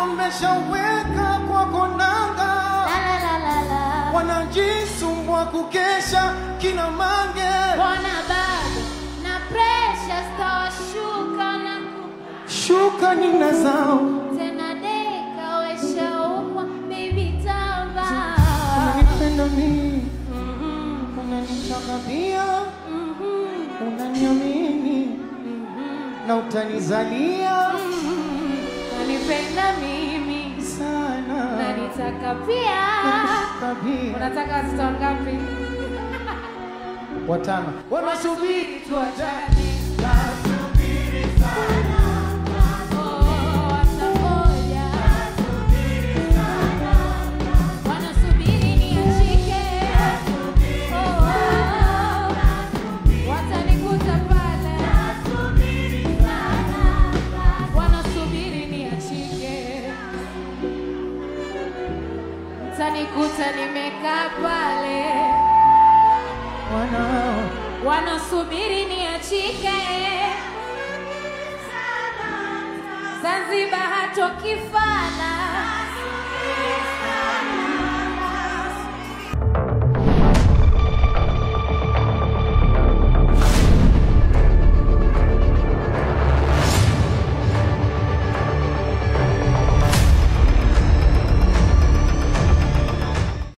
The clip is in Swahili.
wameshaweka kwa konanga. La la la la. Wanajisumbua kukesha kina mange. Wana bado na pressure stawashuka na shuka nina zao. Tena deka wesha umwa baby tamba. Unanipenda mimi, unanitaka pia, unaniamini na utanizalia. Unanipenda mimi sana na nitaka pia. Unataka watoto wangapi? Watano. Wanasubiri tuachane. Nasubiri sana. Wanasubiri niachike. Watanikuta pale. Wanasubiri niachike. Watanikuta nimekaa pale. Wanasubiri niachike. Zanzibar hatokifana.